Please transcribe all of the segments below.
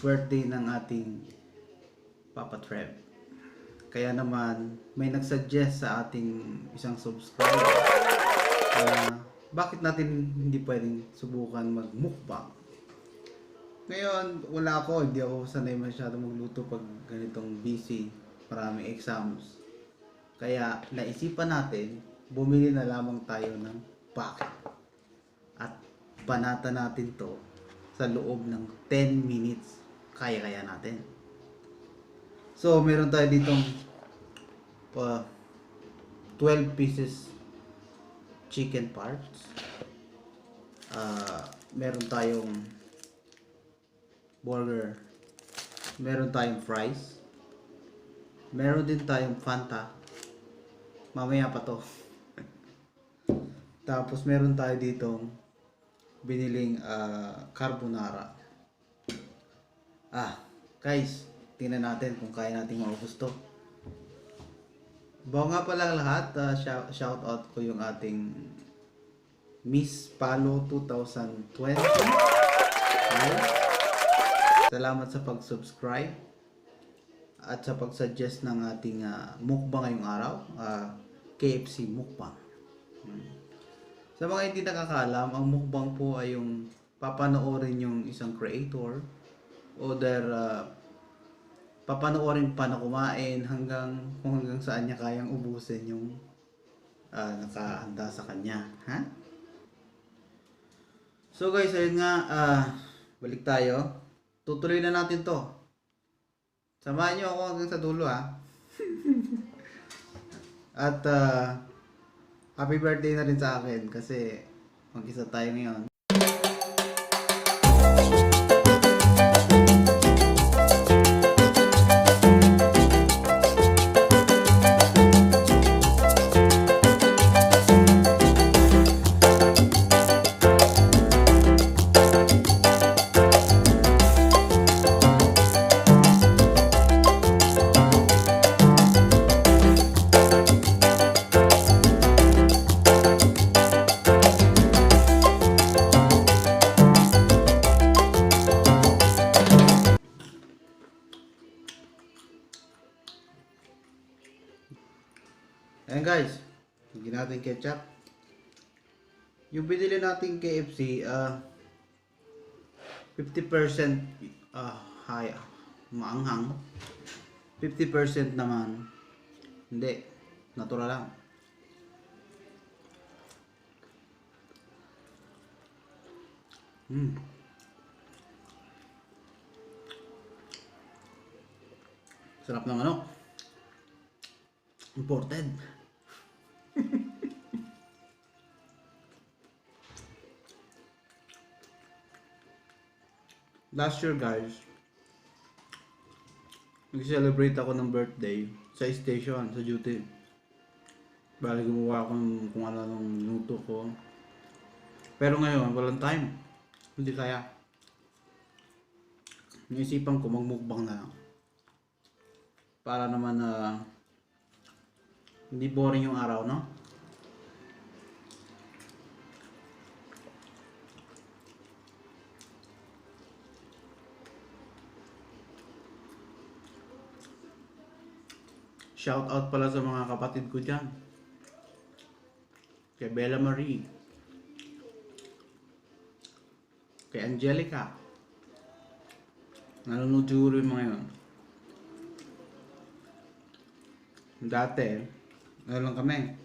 birthday ng ating Papa Trev. Kaya naman may nagsuggest sa ating isang subscriber na bakit natin hindi pwedeng subukan mag-mukbang. Ngayon, hindi ako sanay masyado magluto pag ganitong busy, maraming exams. Kaya naisipan natin, bumili na lamang tayo ng packet. At banata natin to sa loob ng 10 minutes. Kaya natin. So, meron tayo ditong 12 pieces chicken parts. Meron tayong burger. Meron tayong fries. Meron din tayong Fanta. Mamaya pa to. Tapos meron tayo ditong biniling carbonara. Guys, tingnan natin kung kaya natin maubos to. Bago nga pala lahat, shout out ko yung ating Miss Palo 2020. Salamat sa pag-subscribe at sa pag-suggest ng ating mukbang ngayong araw, KFC Mukbang. Sa mga hindi nakakaalam, ang mukbang po ay yung papanoorin yung isang creator o papanoorin pa na kumain kung hanggang saan niya kayang ubusin yung nakahanda sa kanya. So guys, ayun nga, balik tayo. Tutuloy na natin to. Samahan niyo ako hanggang sa dulo At happy birthday na rin sa akin kasi mag-isa tayo ngayon. Ayan guys, higyan natin ketchup. Yung binili natin KFC, 50% maanghang, 50% naman hindi, natural lang. Sarap ng imported. Last year guys, nag-celebrate ako ng birthday sa station, sa duty. Bali gumawa ako kung ano nung luto ko. Pero ngayon, walang time. Hindi kaya. Naisipan ko magmukbang na lang. Para naman hindi boring yung araw, no? Shout out pala sa mga kapatid ko dyan. Kay Bella Marie. Kay Angelica. Nanonood siguro yung mga yun. Dati, lang kami.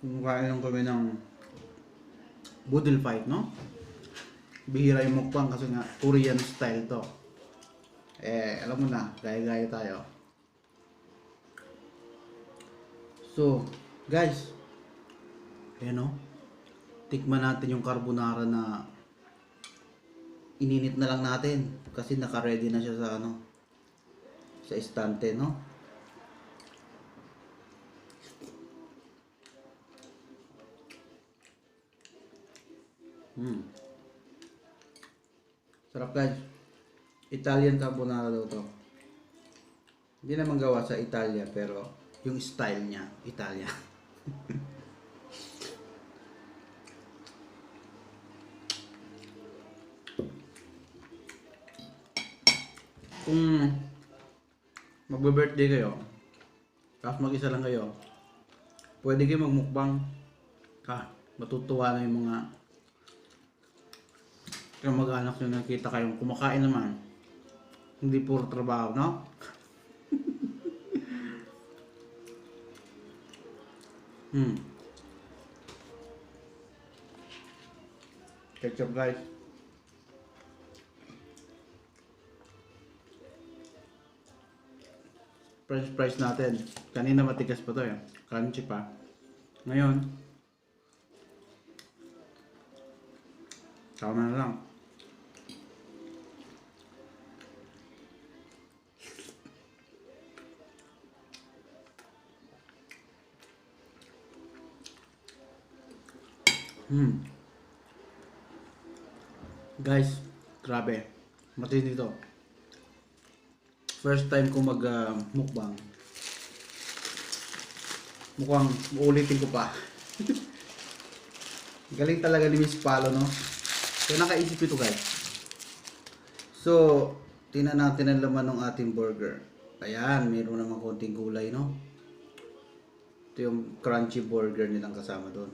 Kumakain lang kami ng boodle fight, no? Bihira yung mukbang kasi nga Korean style to. Alam mo na, gaya-gaya tayo. So, guys, ayan tikman natin yung carbonara na ininit na lang natin kasi naka-ready na siya sa sa estante, no? Sarap guys. Italian carbonara daw to. Hindi naman gawa sa Italia pero yung style niya, Italia. Kung magbe-birthday kayo, tapos mag-isa lang kayo, pwede kayo magmukbang. Matutuwa na yung mga mag-anak nyo, nakita kayong kumakain naman. Hindi puro trabaho, no? Ketchup guys. French fries natin. Kanina matigas pa to eh. Crunchy pa. Ngayon, tama na lang. Guys, grabe. Matindi to. First time ko mag mukbang. Mukhang uulitin ko pa. Galing talaga ni Miss Palo, no? So, nakaisip ito guys. So, tingnan natin ang laman ng ating burger. Ayan, mayroon naman konting gulay, no? Ito yung crunchy burger nilang kasama doon.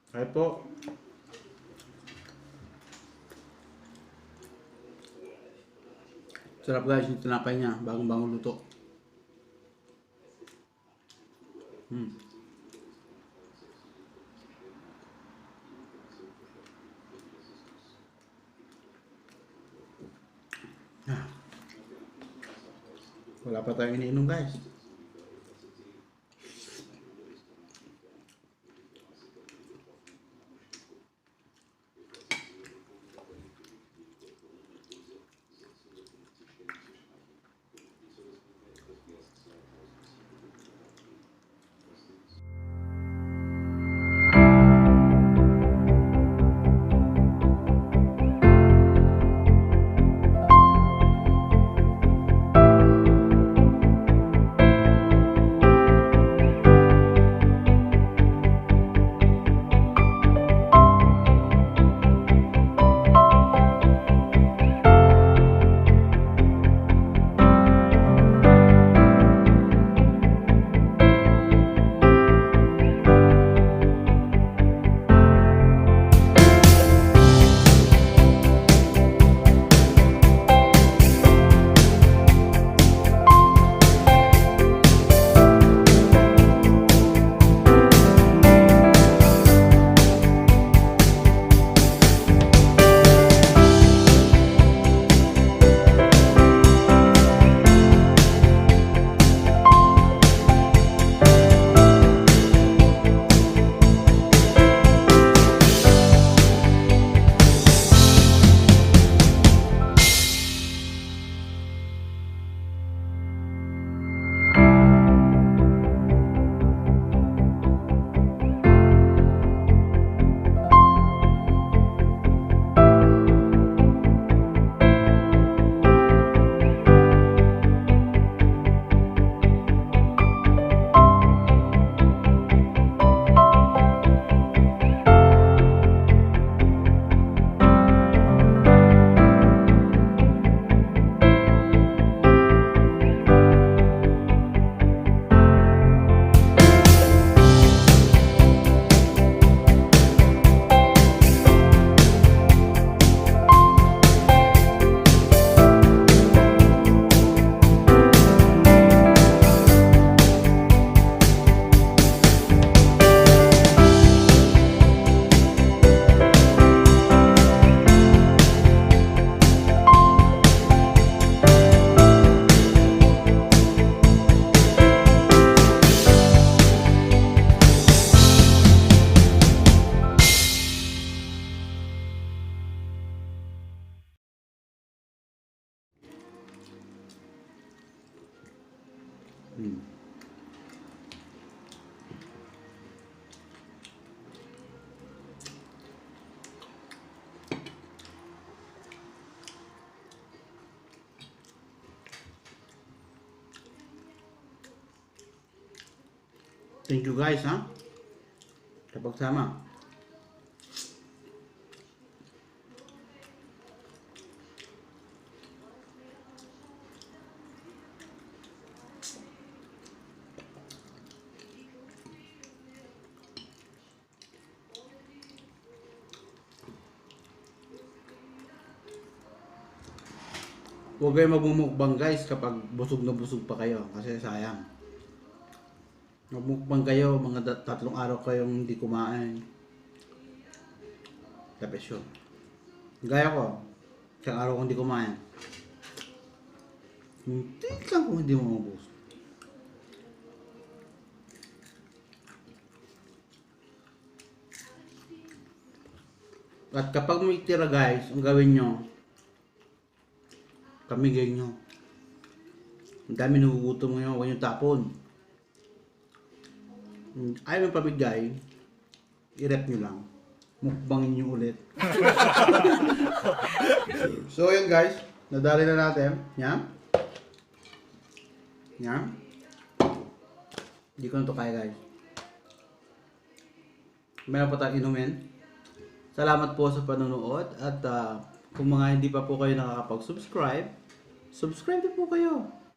Kaya po. Sarap guys, yung tinapay niya, bagong-bagong luto. Wala pa tayong iniinom guys. Thank you guys ha. Sa pagsama. Huwag kayo magmumukbang guys kapag busog na busog pa kayo kasi sayang. Magmukbang kayo, mga 3 araw kayong hindi kumain. Tapos yun. Gaya ko, 1 araw kong hindi kumain. Hindi lang kung hindi mo mabus. At kapag may tira guys, ang gawin nyo, pamigay nyo. Ang dami nagugutom ngayon, huwag nyo tapon. Ayaw mo pamigay, i-rep nyo lang. Mukbangin nyo ulit. So yun guys, nadali na natin. Yan. Yan. Hindi ko na ito kaya guys. Meron pa tayong inumin. Salamat po sa panonood at kung mga hindi pa po kayo nakakapag-subscribe, subscribe na po kayo.